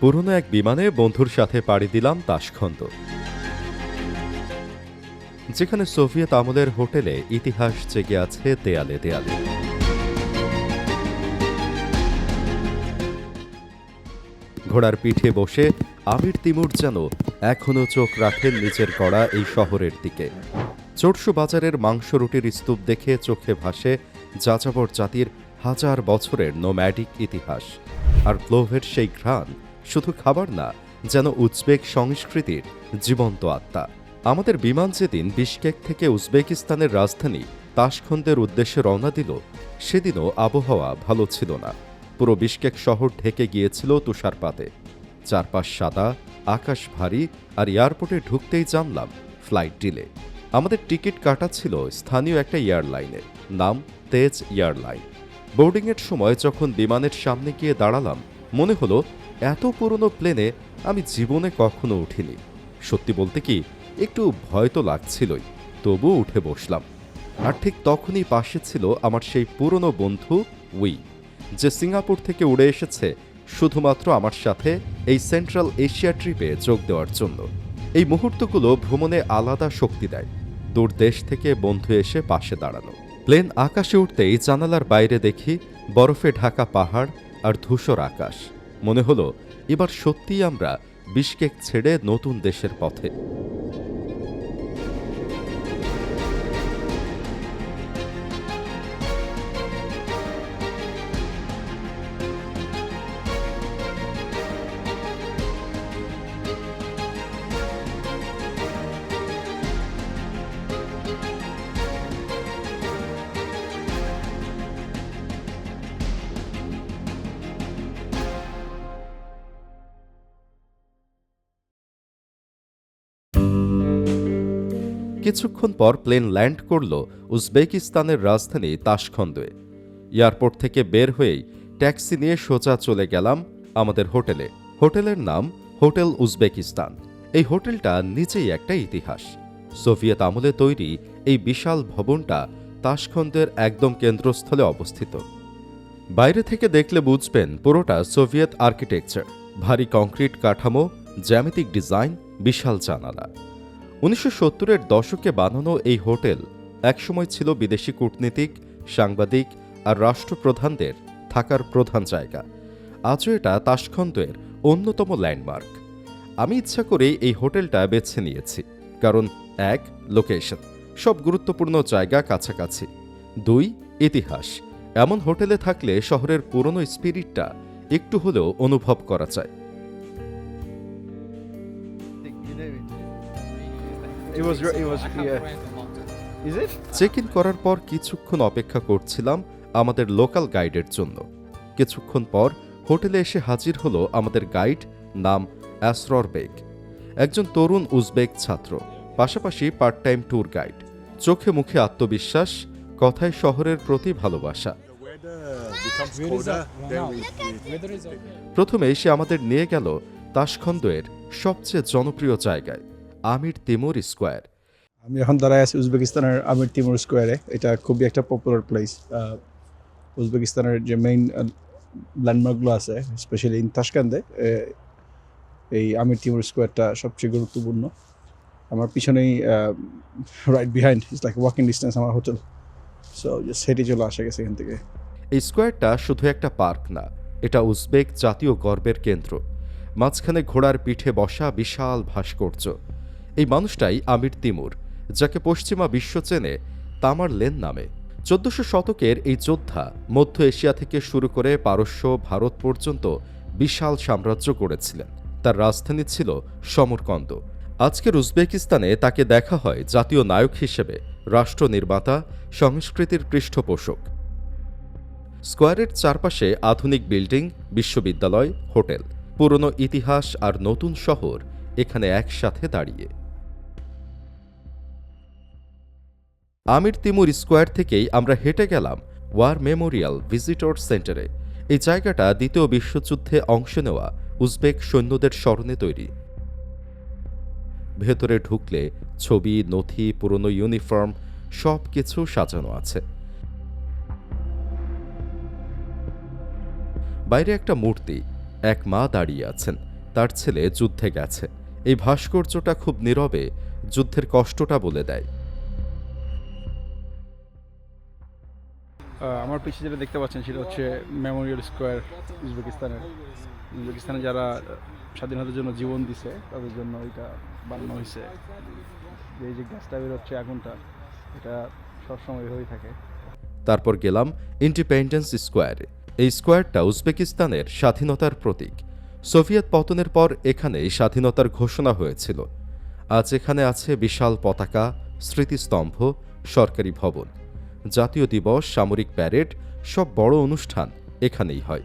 পুরনো এক বিমানে বন্ধুর সাথে পাড়ি দিলাম তাশখন্দ, যেখানে সোভিয়েত আমলের হোটেলে ইতিহাস জেগে আছে দেয়ালে দেয়ালে। ঘোড়ার পিঠে বসে আমির তিমুর যেন এখনও চোখ রাখেন নিচের গড়া এই শহরের দিকে। চোরসু বাজারের মাংস রুটির স্তূপ দেখে চোখে ভাসে যাযাবর জাতির হাজার বছরের নোম্যাডিক ইতিহাস। আর প্লোভের সেই ঘ্রাণ শুধু খাবার না, যেন উজবেক সংস্কৃতির জীবন্ত আত্মা। আমাদের বিমান যেদিন বিশকেক থেকে উজবেকিস্তানের রাজধানী তাশখন্দের উদ্দেশ্যে রওনা দিল, সেদিনও আবহাওয়া ভালো ছিল না। পুরো বিশকেক শহর ঢেকে গিয়েছিল তুষারপাতে। চারপাশ সাদা, আকাশ ভারী, আর এয়ারপোর্টে ঢুকতেই জানলাম ফ্লাইট ডিলে। আমাদের টিকিট কাটা ছিল স্থানীয় একটা এয়ারলাইনের, নাম তেজ এয়ারলাইন। বোর্ডিংয়ের সময় যখন বিমানের সামনে গিয়ে দাঁড়ালাম, মনে হলো এত পুরনো প্লেনে আমি জীবনে কখনো উঠিনি। সত্যি বলতে কি, একটু ভয় তো লাগছিলই, তবুও উঠে বসলাম। আর ঠিক তখনই পাশে ছিল আমার সেই পুরনো বন্ধু উই, যে সিঙ্গাপুর থেকে উড়ে এসেছে শুধুমাত্র আমার সাথে এই সেন্ট্রাল এশিয়া ট্রিপে যোগ দেওয়ার জন্য। এই মুহূর্তগুলো ভ্রমণে আলাদা শক্তি দেয়। দূর দেশ থেকে বন্ধু এসে পাশে দাঁড়ানো। প্লেন আকাশে উঠতেই জানালার বাইরে দেখি বরফে ঢাকা পাহাড় আর ধূসর আকাশ। মনে হলো এবার সত্যিই আমরা বিশকেক ছেড়ে নতুন দেশের পথে। কিছুক্ষণ পর প্লেন ল্যান্ড করল উজবেকিস্তানের রাজধানী তাশখন্দে। এয়ারপোর্ট থেকে বের হয়েই ট্যাক্সি নিয়ে সোজা চলে গেলাম আমাদের হোটেলে। হোটেলের নাম হোটেল উজবেকিস্তান। এই হোটেলটা নিজেই একটা ইতিহাস। সোভিয়েত আমলে তৈরি এই বিশাল ভবনটা তাশখন্দের একদম কেন্দ্রস্থলে অবস্থিত। বাইরে থেকে দেখলে বুঝবেন পুরোটা সোভিয়েত আর্কিটেকচার। ভারী কংক্রিট কাঠামো, জ্যামিতিক ডিজাইন, বিশাল জানালা। 1970-এর দশকে বানানো এই হোটেল একসময় ছিল বিদেশি কূটনীতিক, সাংবাদিক আর রাষ্ট্রপ্রধানদের থাকার প্রধান জায়গা। আজও এটা তাশখন্দের অন্যতম ল্যান্ডমার্ক। আমি ইচ্ছা করেই এই হোটেলটা বেছে নিয়েছি, কারণ 1, লোকেশন, সব গুরুত্বপূর্ণ জায়গা কাছাকাছি। 2, ইতিহাস। এমন হোটেলে থাকলে শহরের পুরনো স্পিরিটটা একটু হলেও অনুভব করা যায়। চেক ইন করার পর কিছুক্ষণ অপেক্ষা করছিলাম আমাদের লোকাল গাইডের জন্য। কিছুক্ষণ পর হোটেলে এসে হাজির হলো আমাদের গাইড, নাম অ্যাসরর বেগ, একজন তরুণ উজবেক ছাত্র, পাশাপাশি পার্ট টাইম ট্যুর গাইড। চোখে মুখে আত্মবিশ্বাস, কথায় শহরের প্রতি ভালোবাসা। প্রথমে সে আমাদের নিয়ে গেল তাশখন্দের সবচেয়ে জনপ্রিয় জায়গায়, আমির তিমুর স্কোয়ার। আমি এখন দাঁড়ায় আছি উজবেকিস্তানের আমির তিমুর স্কোয়ারে। এটা খুবই একটা পপুলার প্লেস। উজবেকিস্তানের যে মেইন ল্যান্ডমার্কগুলো আছে, স্পেশালি ইন তাশকান্দে, এই আমির তিমুর স্কোয়ারটা সবচেয়ে গুরুত্বপূর্ণ। আমার পিছনেই right behind, it's like walking distance আমার হোটেল। সো জাস্ট হেঁটে চলে আসা গেছে এখান থেকে। এই স্কোয়ারটা শুধু একটা পার্ক না, এটা উজবেক জাতীয় গর্বের কেন্দ্র। মাঝখানে ঘোড়ার পিঠে বসা বিশাল ভাস্কর্য। এই মানুষটাই আমির তিমুর, যাকে পশ্চিমা বিশ্ব চেনে তামার লেন নামে। 1400 শতকের এই যোদ্ধা মধ্য এশিয়া থেকে শুরু করে পারস্য, ভারত পর্যন্ত বিশাল সাম্রাজ্য গড়েছিলেন। তার রাজধানী ছিল সমরকন্দ। আজকের উজবেকিস্তানে তাকে দেখা হয় জাতীয় নায়ক হিসেবে, রাষ্ট্র নির্মাতা, সংস্কৃতির পৃষ্ঠপোষক। স্কোয়ারের চারপাশে আধুনিক বিল্ডিং, বিশ্ববিদ্যালয়, হোটেল, পুরনো ইতিহাস আর নতুন শহর এখানে একসাথে দাঁড়িয়ে। আমির তিমুর স্কোয়ার থেকেই আমরা হেঁটে গেলাম ওয়ার মেমোরিয়াল ভিজিটর সেন্টারে। এই জায়গাটা দ্বিতীয় বিশ্বযুদ্ধে অংশ নেওয়া উজবেক সৈন্যদের স্মরণে তৈরি। ভেতরে ঢুকলে ছবি, নথি, পুরনো ইউনিফর্ম সব কিছু সাজানো আছে। বাইরে একটা মূর্তি, এক মা দাঁড়িয়ে আছেন, তার ছেলে যুদ্ধে গেছে। এই ভাস্কর্যটা খুব নীরবে যুদ্ধের কষ্টটা বলে দেয়। আমার পিছিয়ে যেটা দেখতে পাচ্ছেন সেটা হচ্ছে মেমোরিয়াল স্কোয়ার উজবেকিস্তানে যারা স্বাধীনতার জন্য জীবন দিছে তাদের জন্য এটা বানানো হয়েছে। এই যে গ্যাসটা বের হচ্ছে আগুনটা, এটা সবসময় হয়ে থাকে। তারপর গেলাম ইন্ডিপেন্ডেন্স স্কোয়ারে। এই স্কোয়ারটা উজবেকিস্তানের স্বাধীনতার প্রতীক। সোভিয়েত পতনের পর এখানে স্বাধীনতার ঘোষণা হয়েছিল। আজ এখানে আছে বিশাল পতাকা, স্মৃতিস্তম্ভ, সরকারি ভবন। জাতীয় দিবস, সামরিক প্যারেড, সব বড় অনুষ্ঠান এখানেই হয়।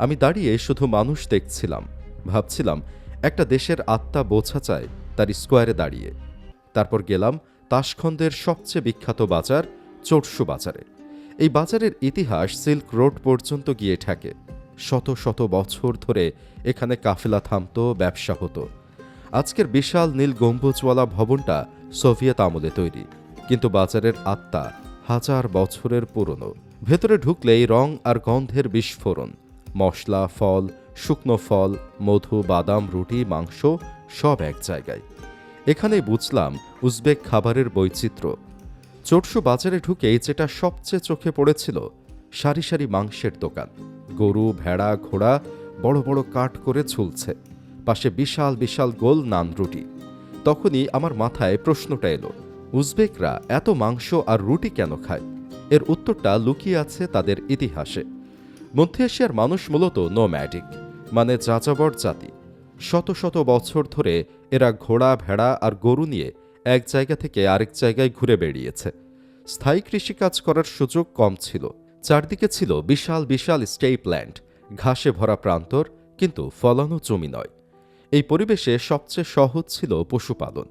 আমি দাঁড়িয়ে শুধু মানুষ দেখছিলাম, ভাবছিলাম একটা দেশের আত্মা বোঝা চায় তার স্কোয়ারে দাঁড়িয়ে। তারপর গেলাম তাশখন্দের সবচেয়ে বিখ্যাত বাজার চোরসু বাজারে। এই বাজারের ইতিহাস সিল্ক রোড পর্যন্ত গিয়ে ঠেকে। শত শত বছর ধরে এখানে কাফেলা থামত, ব্যবসা হতো। আজকের বিশাল নীল গম্বুজওয়ালা ভবনটা সোভিয়েত আমলে তৈরি, কিন্তু বাজারের আত্মা হাজার বছরের পুরনো। ভেতরে ঢুকলেই রং আর গন্ধের বিস্ফোরণ। মশলা, ফল, শুকনো ফল, মধু, বাদাম, রুটি, মাংস সব এক জায়গায়। এখানেই বুঝলাম উজবেক খাবারের বৈচিত্র্য। চোরসু বাজারে ঢুকেই যেটা সবচেয়ে চোখে পড়েছিল, সারি সারি মাংসের দোকান। গরু, ভেড়া, ঘোড়া বড় বড় কাঠ করে ঝুলছে, পাশে বিশাল বিশাল গোল নান রুটি। তখনই আমার মাথায় প্রশ্নটা এলো, উজবেকরা এত মাংস আর রুটি কেন খায়? এর উত্তরটা লুকিয়ে আছে তাদের ইতিহাসে। মধ্য এশিয়ার মানুষ মূলত নোম্যাডিক, মানে যাযাবর জাতি। শত শত বছর ধরে এরা ঘোড়া, ভেড়া আর গরু নিয়ে এক জায়গা থেকে আরেক জায়গায় ঘুরে বেড়িয়েছে। স্থায়ী কৃষিকাজ করার সুযোগ কম ছিল। চারদিকে ছিল বিশাল বিশাল স্টেপল্যান্ড, ঘাসে ভরা প্রান্তর, কিন্তু ফলানো জমি নয়। এই পরিবেশে সবচেয়ে সহজ ছিল পশুপালন।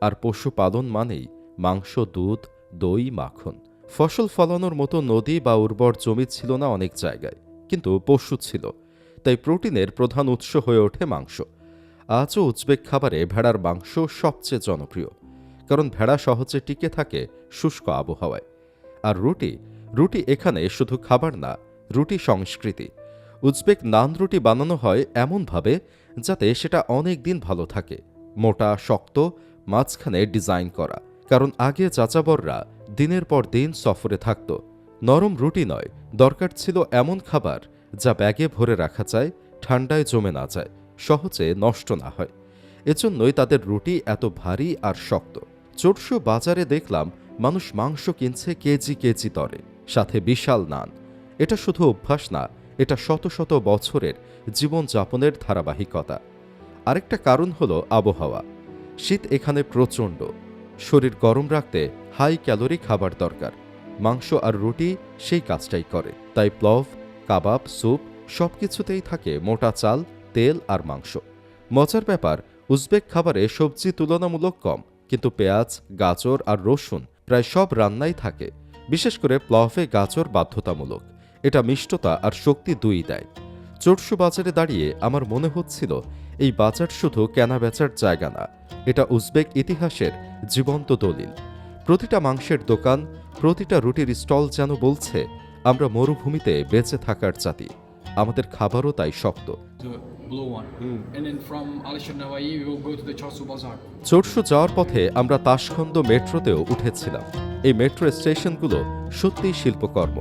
আর পশুপালন মানেই মাংস, দুধ, দই, মাখন। ফসল ফলানোর মতো নদী বা উর্বর জমি ছিল না অনেক জায়গায়, কিন্তু পশু ছিল। তাই প্রোটিনের প্রধান উৎস হয়ে ওঠে মাংস। আজও উজবেক খাবারে ভেড়ার মাংস সবচেয়ে জনপ্রিয়, কারণ ভেড়া সহজে টিকে থাকে শুষ্ক আবহাওয়ায়। আর রুটি এখানে শুধু খাবার না, রুটি সংস্কৃতি। উজবেক নান রুটি বানানো হয় এমনভাবে যাতে সেটা অনেক দিন ভালো থাকে। মোটা, শক্ত, মাঝখানে ডিজাইন করা, কারণ আগে যাযাবররা দিনের পর দিন সফরে থাকত। নরম রুটি নয়, দরকার ছিল এমন খাবার যা ব্যাগে ভরে রাখা যায়, ঠান্ডায় জমে না যায়, সহজে নষ্ট না হয়। এজন্যই তাদের রুটি এত ভারী আর শক্ত। চোরসু বাজারে দেখলাম মানুষ মাংস কিনছে কেজি কেজি দরে, সাথে বিশাল নান। এটা শুধু অভ্যাস না, এটা শত শত বছরের জীবনযাপনের ধারাবাহিকতা। আরেকটা কারণ হলো আবহাওয়া। শীত এখানে প্রচণ্ড। শরীর গরম রাখতে হাই ক্যালোরি খাবার দরকার। মাংস আর রুটি সেই কাজটাই করে। তাই প্লভ, কাবাব, স্যুপ সবকিছুতেই থাকে মোটা চাল, তেল আর মাংস। মজার ব্যাপার, উজবেক খাবারে সবজি তুলনামূলক কম, কিন্তু পেঁয়াজ, গাজর আর রসুন প্রায় সব রান্নাই থাকে। বিশেষ করে প্লভে গাজর বাধ্যতামূলক। এটা মিষ্টতা আর শক্তি দুই দেয়। চোরসু বাজারে দাঁড়িয়ে আমার মনে হচ্ছিল এই বাজার শুধু কেনা বেচার জায়গা না, এটা উজবেক ইতিহাসের জীবন্ত দলিল। প্রতিটা মাংসের দোকান, প্রতিটা রুটির স্টল যেন বলছে, আমরা মরুভূমিতে বেঁচে থাকার জাতি, আমাদের খাবারও তাই শক্ত। The blue one. And then from Alisher Navai, we will go to the Chorsu Bazaar. চোরসু যাওয়ার পথে আমরা তাশখন্দ মেট্রোতেও উঠেছিলাম। এই মেট্রো স্টেশনগুলো সত্যিই শিল্পকর্ম।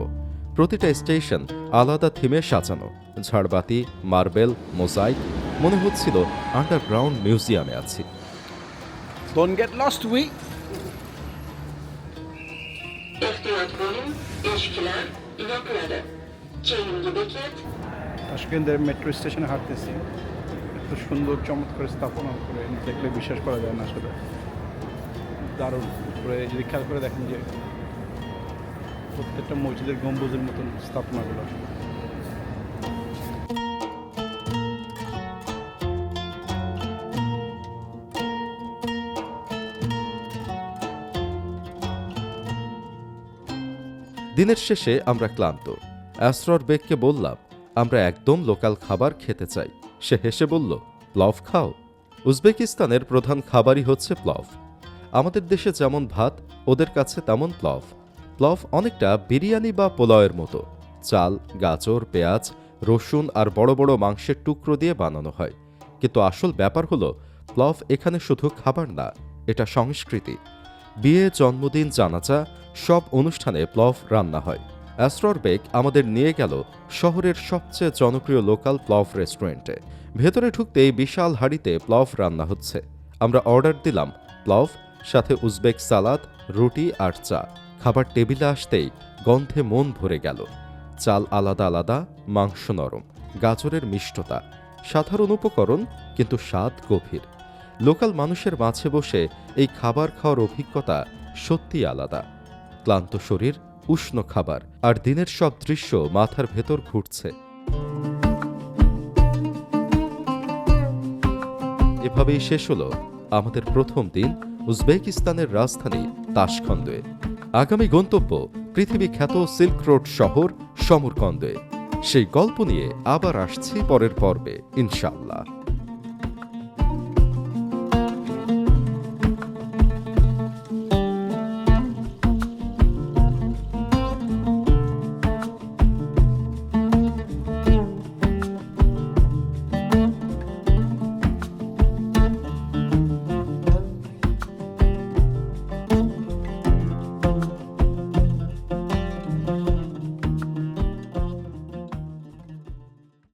প্রতিটা স্টেশন আলাদা থিমে সাজানো, ঝাড়বাতি, মার্বেল, মোজাইক। মনে হচ্ছিল আন্ডারগ্রাউন্ড মিউজিয়ামে আছি। Don't get lost, we. Ehtiyat bölüm, ilişkiler, ilerledi. Çeyingi Bekir, তাশকেন্দের মেট্রো স্টেশনে হাঁটতেছি। এত সুন্দর চমৎকার স্থাপনা করে দেখলে বিশ্বাস করা যায় না আসলে। দারুণ করে যদি খেয়াল করে দেখেন যে প্রত্যেকটা মসজিদের গম্বুজের মতন স্থাপনাগুলো। দিনের শেষে আমরা ক্লান্ত। অ্যাসরর বেগকে বললাম, আমরা একদম লোকাল খাবার খেতে চাই। সে হেসে বলল, প্লভ খাও। উজবেকিস্তানের প্রধান খাবারই হচ্ছে প্লভ। আমাদের দেশে যেমন ভাত, ওদের কাছে তেমন প্লভ। প্লভ অনেকটা বিরিয়ানি বা পোলাওয়ের মতো। চাল, গাজর, পেঁয়াজ, রসুন আর বড় বড় মাংসের টুকরো দিয়ে বানানো হয়। কিন্তু আসল ব্যাপার হলো প্লভ এখানে শুধু খাবার না, এটা সংস্কৃতি। বিয়ে, জন্মদিন, জানাজা সব অনুষ্ঠানে প্লভ রান্না হয়। অ্যাস্ট্রর বেক আমাদের নিয়ে গেল শহরের সবচেয়ে জনপ্রিয় লোকাল প্লভ রেস্টুরেন্টে। ভেতরে ঢুকতেই বিশাল হাঁড়িতে প্লভ রান্না হচ্ছে। আমরা অর্ডার দিলাম প্লভ, সাথে উজবেক সালাদ, রুটি আর চা। খাবার টেবিলে আসতেই গন্ধে মন ভরে গেল। চাল আলাদা আলাদা, মাংস নরম, গাজরের মিষ্টতা, সাধারণ উপকরণ কিন্তু স্বাদ গভীর। লোকাল মানুষের মাঝে বসে এই খাবার খাওয়ার অভিজ্ঞতা সত্যি আলাদা। ক্লান্ত শরীর, উষ্ণ খাবার আর দিনের সব দৃশ্য মাথার ভেতর ঘুরছে। এভাবেই শেষ হলো আমাদের প্রথম দিন উজবেকিস্তানের রাজধানী তাশখন্দে। আগামী গন্তব্য পৃথিবী খ্যাত সিল্ক রোড শহর সমরকন্দে। সেই গল্প নিয়ে আবার আসছি পরের পর্বে, ইনশাআল্লাহ।